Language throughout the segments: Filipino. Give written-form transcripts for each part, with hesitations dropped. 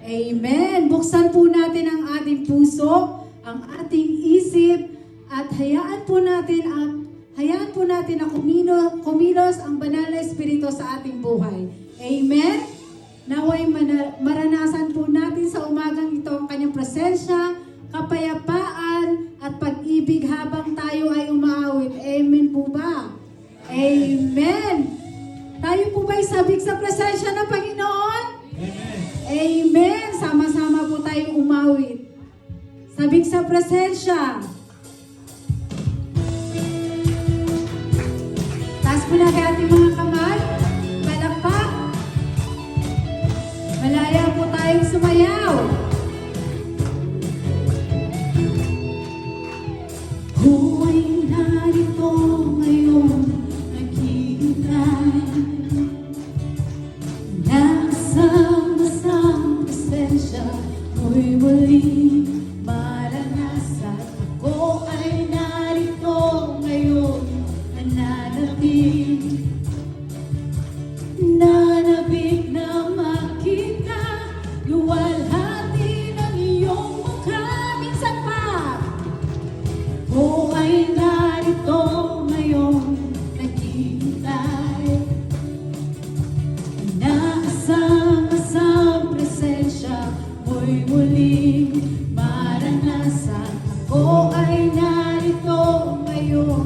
Amen. Buksan po natin ang ating puso, ang ating isip, at hayaan po natin na kumilos ang banal na Espiritu sa ating buhay. Amen. Naway maranasan po natin sa umagang ito ang kanyang presensya, kapayapaan, at pag-ibig habang tayo ay umaawit. Amen po ba? Amen. Tayo po ba'y sabik sa presensya ng Panginoon? Amen. Amen. Sama-sama po tayong umawit. Sabik sa presensya. Taas po natin ating mga kamay. Palakpak. Malaya po tayong sumayaw. Huwag narito ngayon, naghihintay. Nasama-sama presensya mo'y muling maranasan. Ako ay narito ngayon, nananabik na makita, luwalhati ng iyong mukha. Minsan pa, ako ay narito ngayon, naghihintay. Nakasama sa presensya mo'y muling maranasan. Ako ay narito ngayon,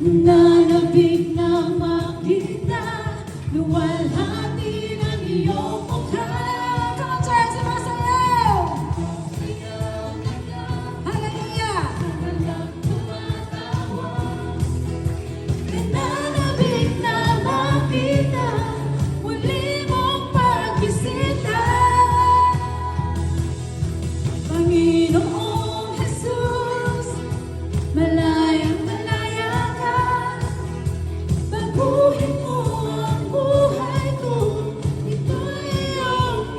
nananabik na makita, luwalhati ng iyong mukha. Come on, church, sumasayaw! Hallelujah! Nananabik na makita, muli mong pagbisita. Panginoong Jesus, malayang-malaya ka. Baguhin mo ang buhay ko, ito'y iyong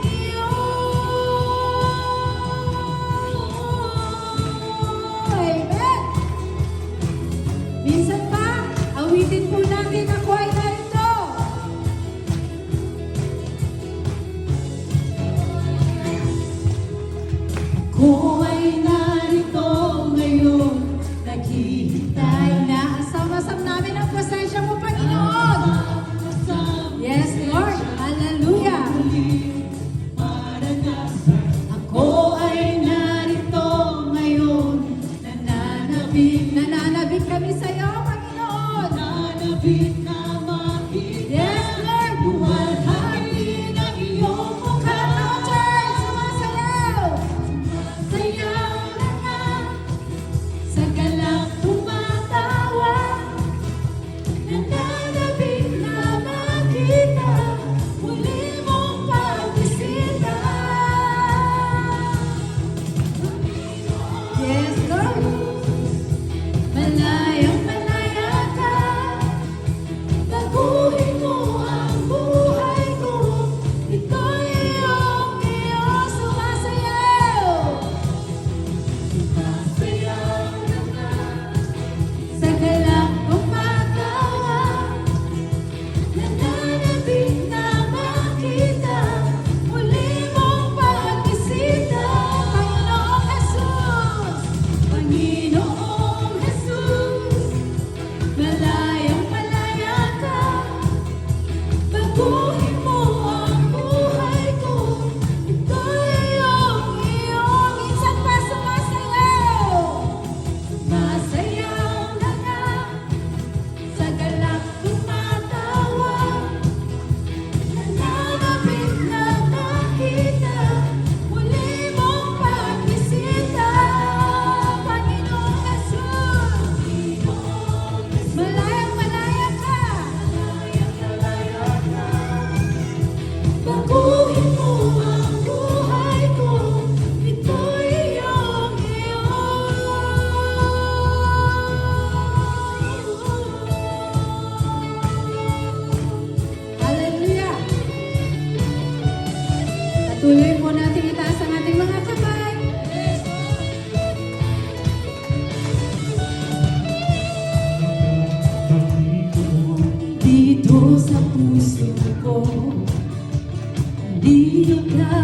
Hindi ka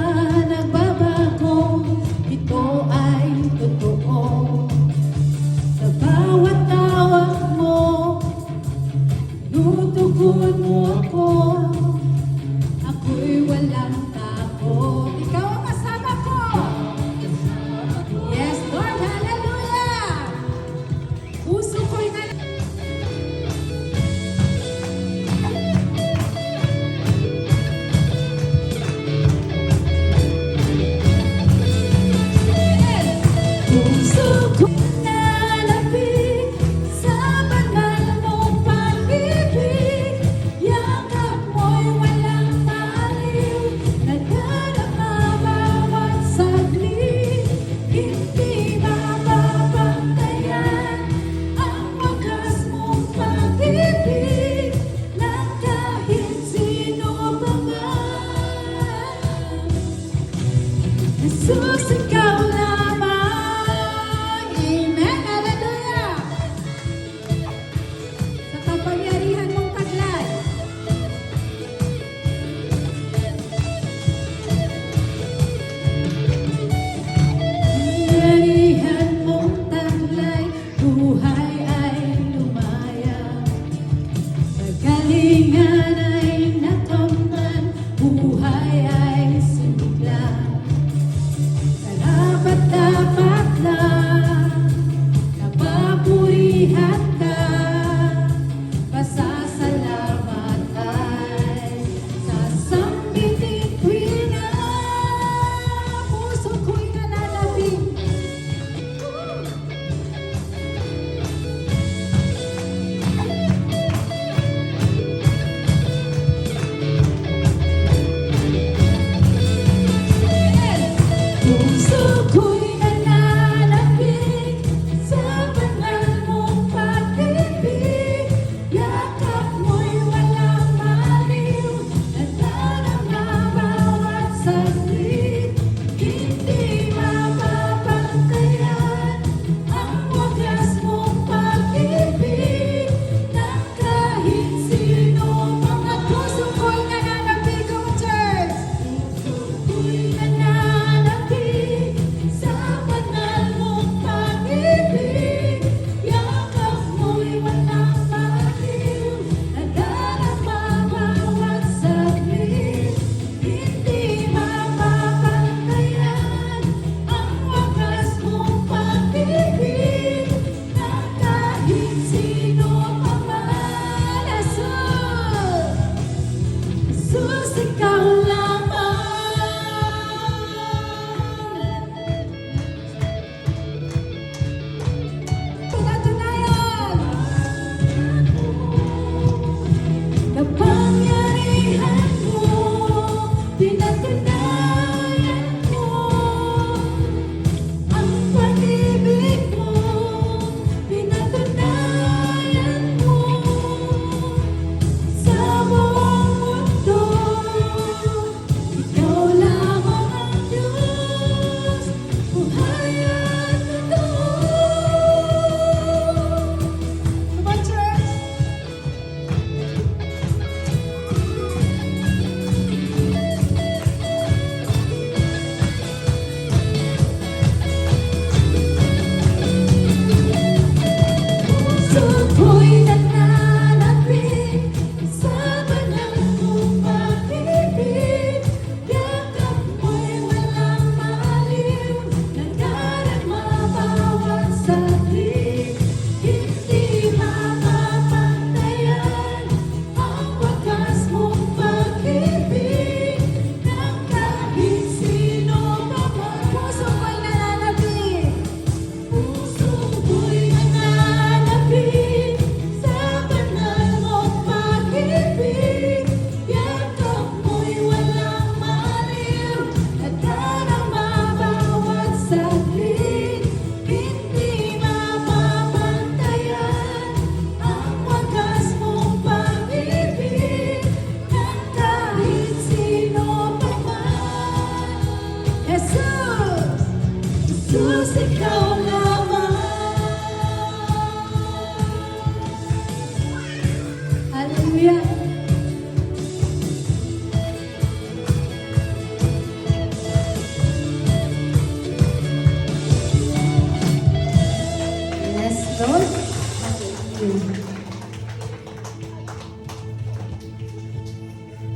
nagbabago, ito ay totoo. Sa bawat tawag mo, tinutugon mo ako. Ako'y walang takot. Ikaw ang kasama ko. Yes, Lord, hallelujah! Puso ko'y puso ko nalapit sa banal mong pag-ibig. Yakap mo'y walang maliw, nadarama bawat saglit. Hindi mapapantayan ang wagas mong pag-ibig ng kahit sino pa man. Jesus, ikaw lamang. Amen. Hallelujah. Sa kapangyarihan mong taglay. Kapangyarihan mong taglay, buhay ay lumaya. Kagalingan ay nakamtan, buhay ay sumigla.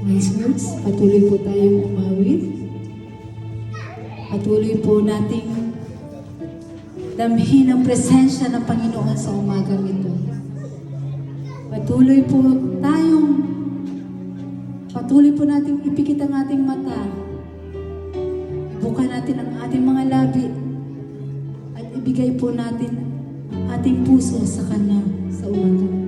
My church, patuloy po tayong umawit. Patuloy po nating damhin ang presensya ng Panginoon sa umagang ito. Patuloy po nating ipikit ang ating mata. Ibuka natin ang ating mga labi at ibigay po natin ang ating puso sa Kanya sa umagang ito.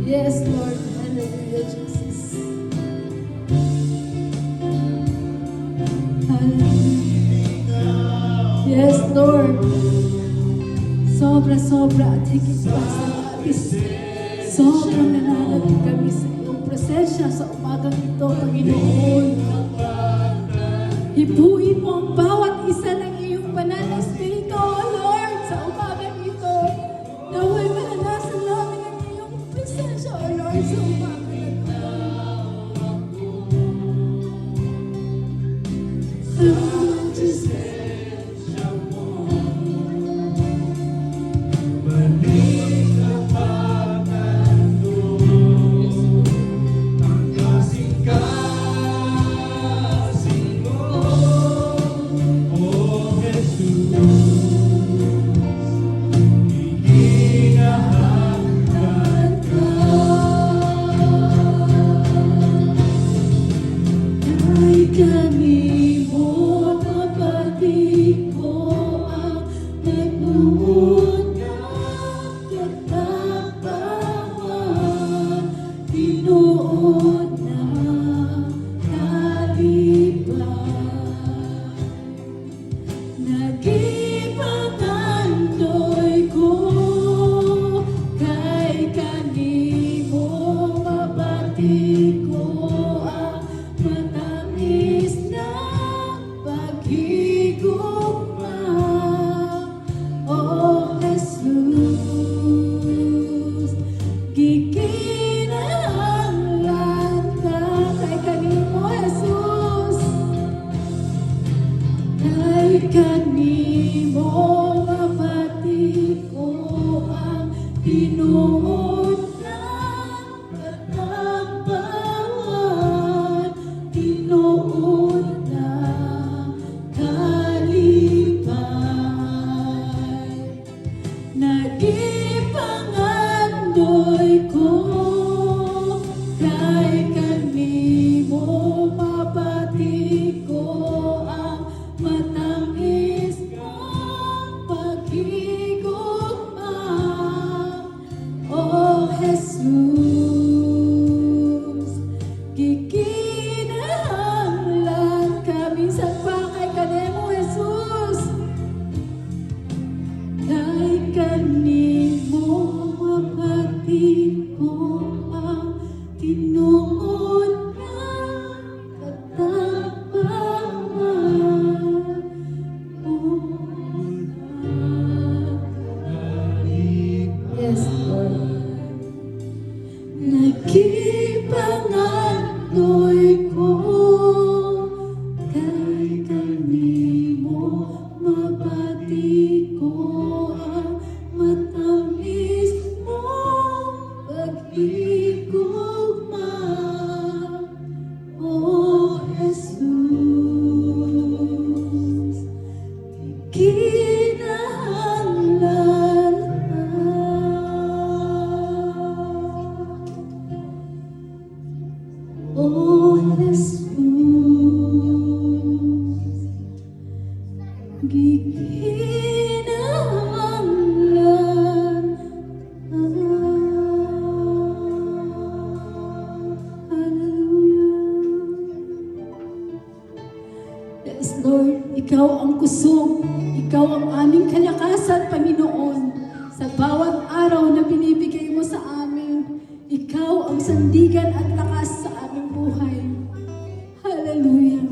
Yes, Lord. Hallelujah, Jesus. Hallelujah. Yes, Lord. Sobra-sobra at higit pa sa labis. Sobrang nananabig kami sa iyong presensya sa umagang ito, Panginoon. Hibuin mo ang bawat isa ng iyong banal na Espiritu, O Lord, sa umagang ito. Naway mananasan namin ang iyong presensya, O Lord, sa umagang ito. Oh kanimo mapati ko ang pinuod ng katapangan, tinuod ng kalipay. Naipangandoy ko kay kanimo mapati ko ang matamis mong pag-igugma, O Jesus. Gikinahanglan kami sa pakay kanimo, Jesus. Kay kanimo mapati ko ang tinuod ng katapangan, Yes, Lord. Nagipangandoy ko kay kanimo mapati ko ang matamis mong pag-igugma, O Jesus. Kinahanglan O Jesus. Gikinahanglan Yes, Lord, Ikaw ang kusog, Ikaw ang aming kalakasan, Panginoon. Sa bawat araw na binibigay mo sa amin, Ikaw ang sandigan at lakas sa aming buhay. Hallelujah.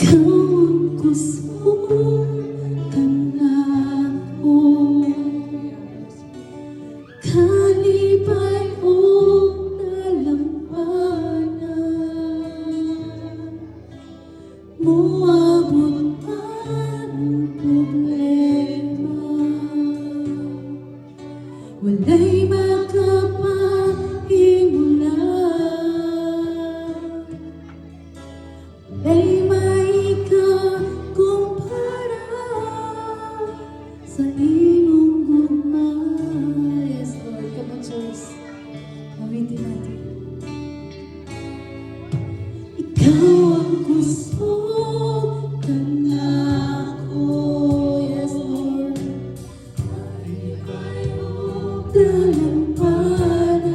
Kang kusog kanako, kalipay o nalampanan, moabot ang problema, walay makapahimulan, walay maikakumpara sa imong gugma. Yes, Lord. Come on, church. Gamitin natin. Ikaw ang kusog kanako. Yes, Lord. Dalampanan,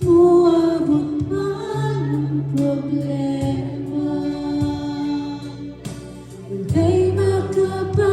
moabot man ang problema, walay makapag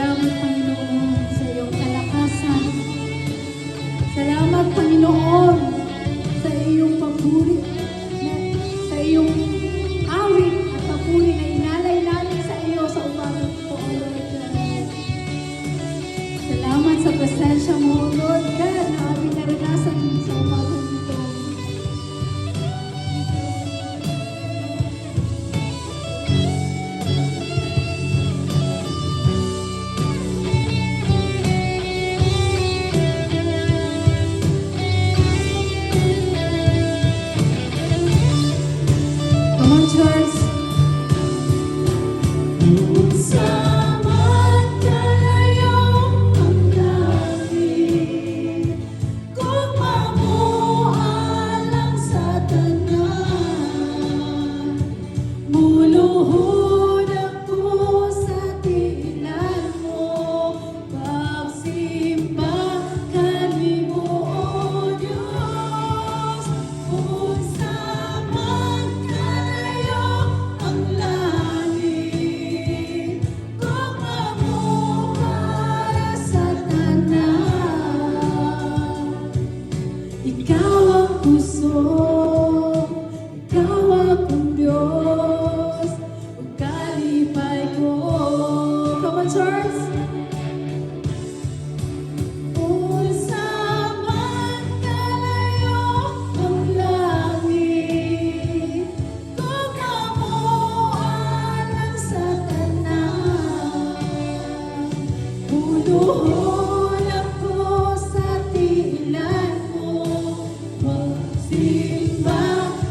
Salamat, Panginoon, sa iyong kalakasan. Salamat, Panginoon, sa iyong papuri, sa iyong awit at papuri na inalay namin sa iyo sa umagang ito, O Lord God. Salamat sa presensya mo, O Lord God, na aming naranasan sa umagang ito. Come on, church. Samat kalayong ang langit, kung mamualang sa tanan. Muluhod ako sa tiilan mo, pagsimba kanimo, O Diyos. Kung samat kalayo ang langit, kung mamukara sa tanan. Ikaw ang puso, ikaw akong Diyos, ug kalipay ko. Come on, church! Kung samat kalayo ang langit, kung mamualang sa tanan. Buluhon ako sa tiilan mo, magsimba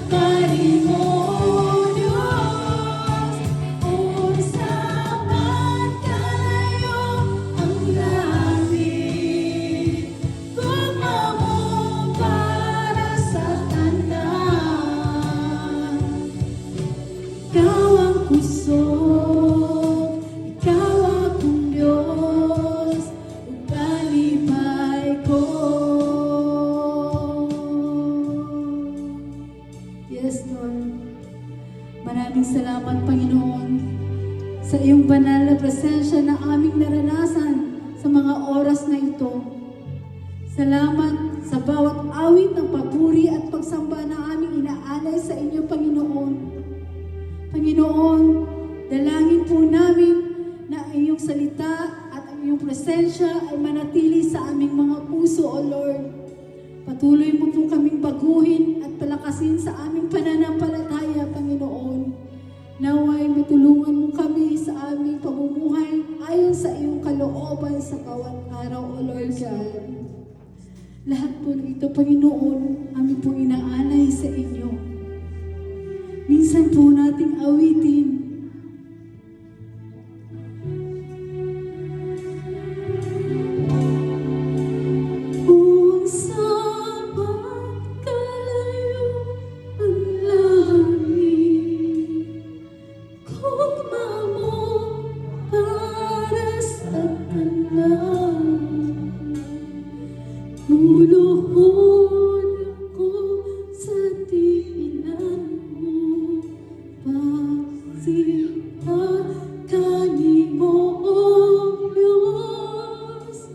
kanimo, O Diyos. Kung samat kalayo ang langit, kung mamupara sa tanan. Ikaw ang puso, ikaw akong Diyos, ug kalipay ko. Yes, Lord. Maraming salamat, Panginoon, sa iyong banal na presensya na aming naranasan sa mga oras na ito. Salamat sa bawat awit ng papuri at pagsamba na aming inaalay sa inyo, Panginoon. Panginoon, dalangin po namin na ang iyong salita at ang iyong presensya ay manatili sa aming mga puso, O Lord. Patuloy mo po kaming baguhin at palakasin sa aming pananampalataya, Panginoon. Naway matulungan mo kami sa aming pamumuhay ayon sa iyong kalooban sa bawat araw, O Lord God. Lahat po ito, Panginoon, aming pong inaalay sa inyo. Minsan po nating awitin. Kung samat kalayo ang langit, kung mamupara sa tanan. Muluhod ako sa tiilan mo, pagsimba kanimo, O Diyos.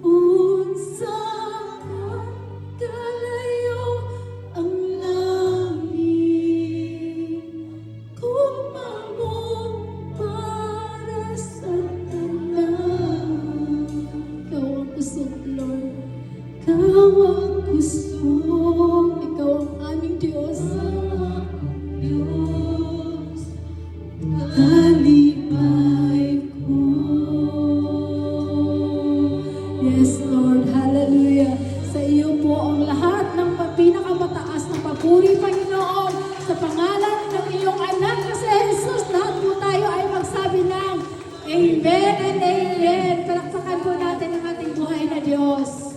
Kung samat kalayo ang langit, kung mamupara sa tanan. Ikaw ang puso, Lord. Ikaw ang gusto, ikaw ang aming Diyos. Kalipay ko. Yes, Lord. Hallelujah. Sa iyo po ang lahat ng pinakamataas na papuri, Panginoon. Sa pangalan ng iyong anak na si Jesus, lahat po tayo ay magsabi ng Amen and Amen. Palakpakan po natin ang ating buhay na Diyos.